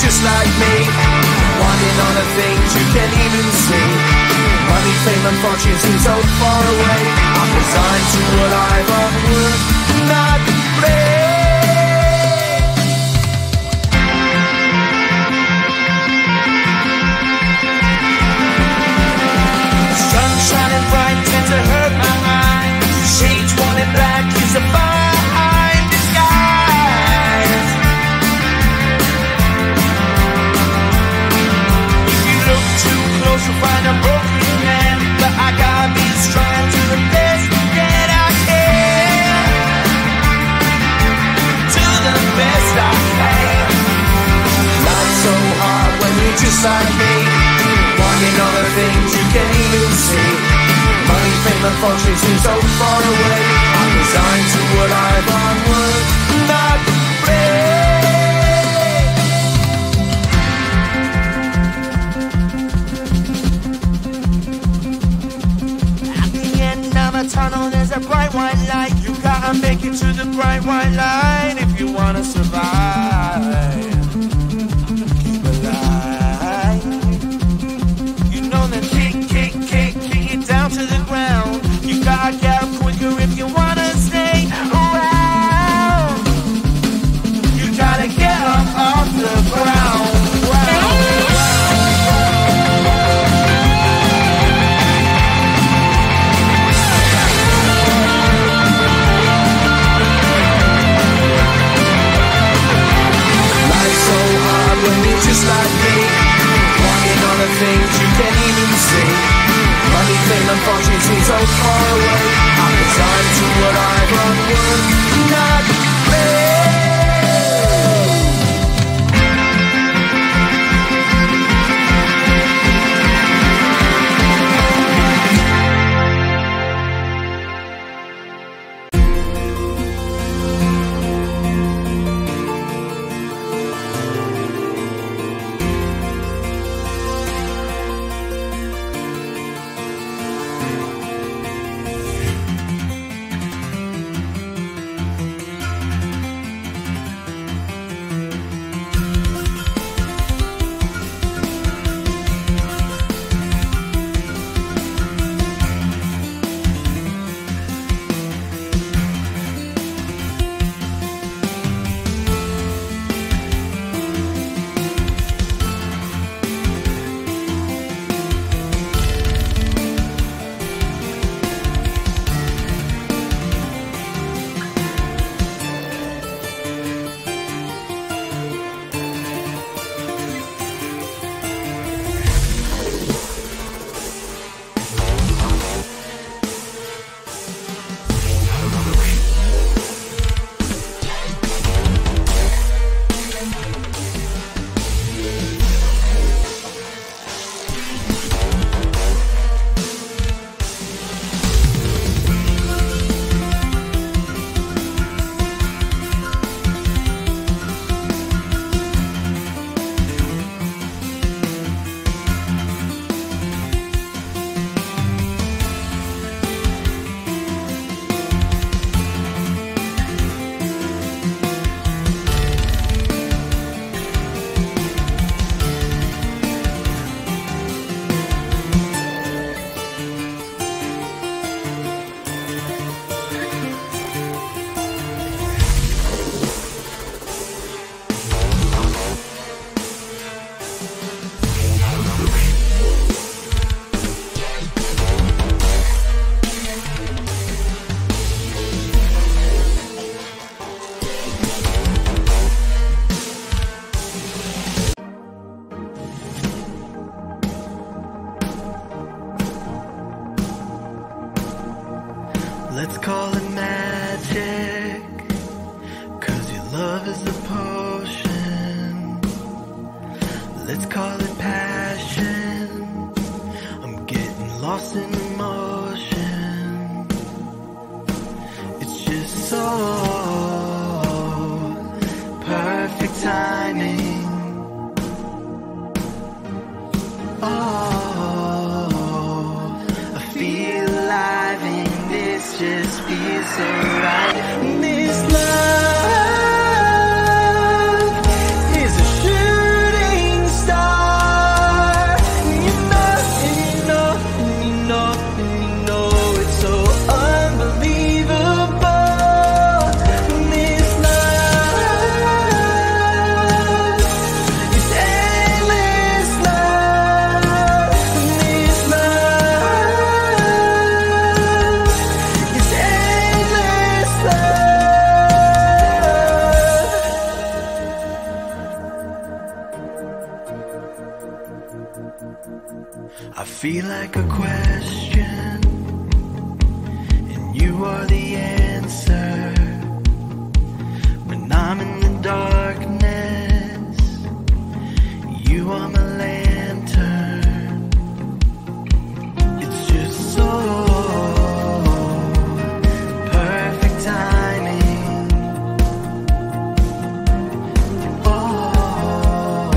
just like me, wanting all the things you can't even see. Money, fame and fortune seem so far away. I'm resigned to a life of work, not play. Sun shining bright tends to hurt my mind. Shades worn in black is a fine disguise. If you look too close you'll find a broken man, but I got me strong to the best that I can. To the best I can. Life's so hard when you're just like me, wanting all the things you can't even see. Money, fame and fortune seem so far away. I'm resigned to a life on work, not play. At the end of a tunnel there's a bright white light. You gotta make it to the bright white light if you wanna survive. Keep alive. You know that kick it down to the ground. You gotta get up quicker if you wanna stay around. You gotta get up off the ground. Life's so hard when you're just like me, wanting all the things you can't even see. Money, fame and fortune seem so far away. I'm resigned to what I've run work, not play. Let's call it magic, 'cause your love is a potion. Let's call it passion, I'm getting lost in emotion. It's just so perfect timing. Oh, I feel alive and this just feels so right. This love is a shooting are the answer. When I'm in the darkness, you are my lantern. It's just so perfect timing. Oh,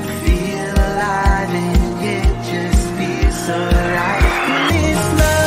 I feel alive and it just feels so right. This love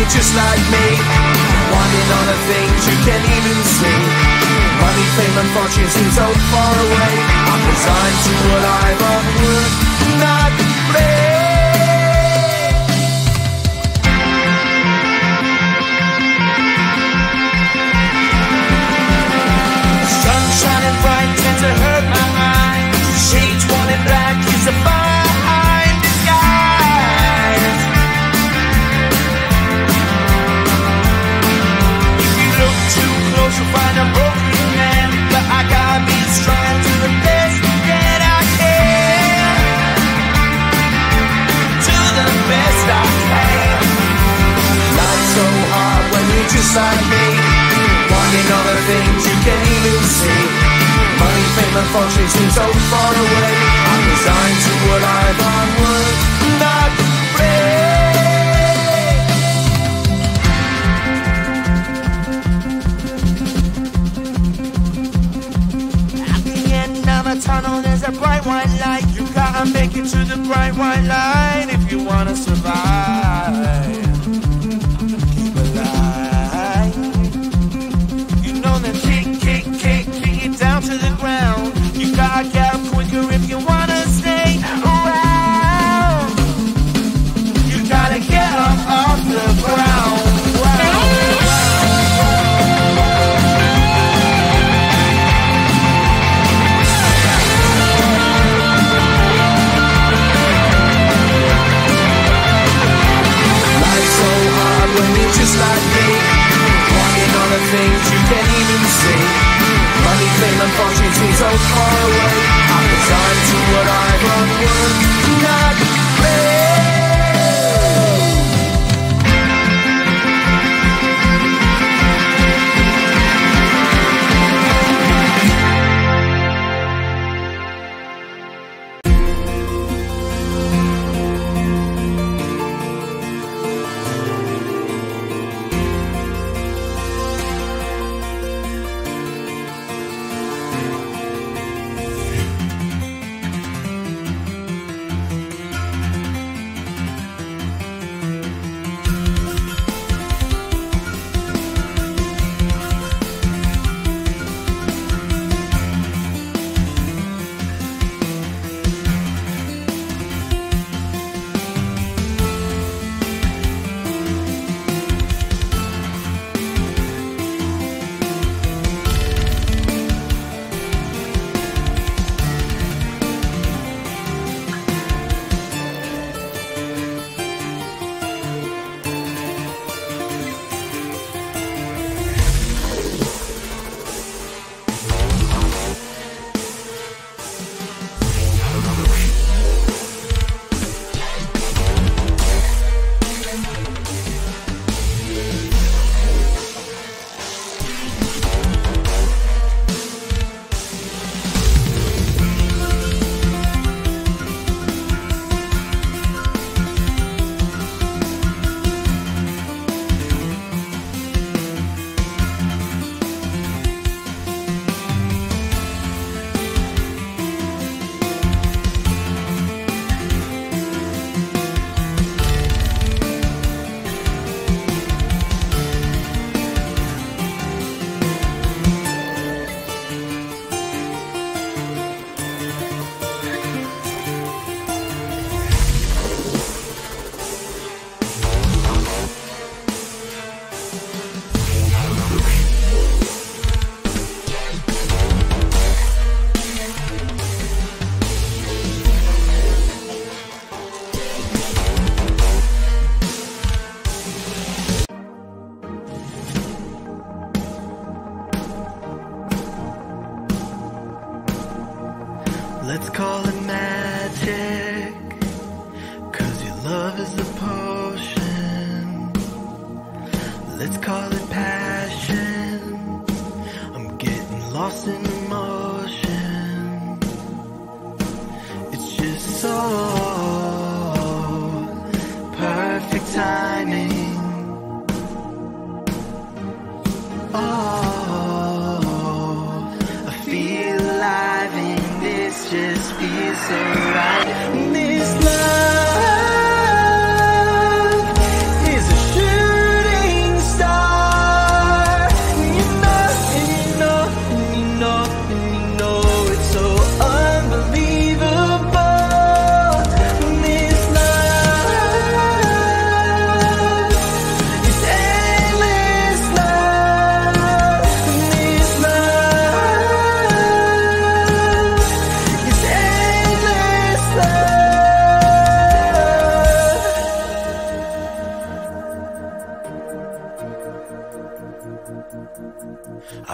you're just like me, wanting all the things you can't even see. Money, fame and fortune seem so far away. I'm resigned to what I've unworked, not play. Sun shining bright tends to hurt my mind. Shades worn in black is a fine disguise. If you look too close you'll find a broken man, but I gotta be strong to the best that I can. To the best I can. Life's so hard when you're just like me, wanting all the things you can't even see. Money, fame and fortune seem so far away. I'm resigned to what I've unworked, not afraid. At the end of a tunnel there's a bright white light. You gotta make it to the bright white light if you wanna survive. Keep alive. You know that kick it down to the ground. You gotta get up quicker if you wanna stay around. You gotta get up off the ground. Life's so hard when you're just like me, wanting all the things you can't even see. Money, fame and fortune seem so far away. I'm resigned to what I've unworked, not Let's call it magic, 'cause your love is the potion. Let's call it passion, I'm getting lost in emotion. It's just so perfect timing. Oh, I feel alive and this just feels so right. This love is a shooting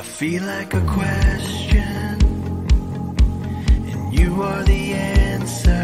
I feel like a question, and you are the answer.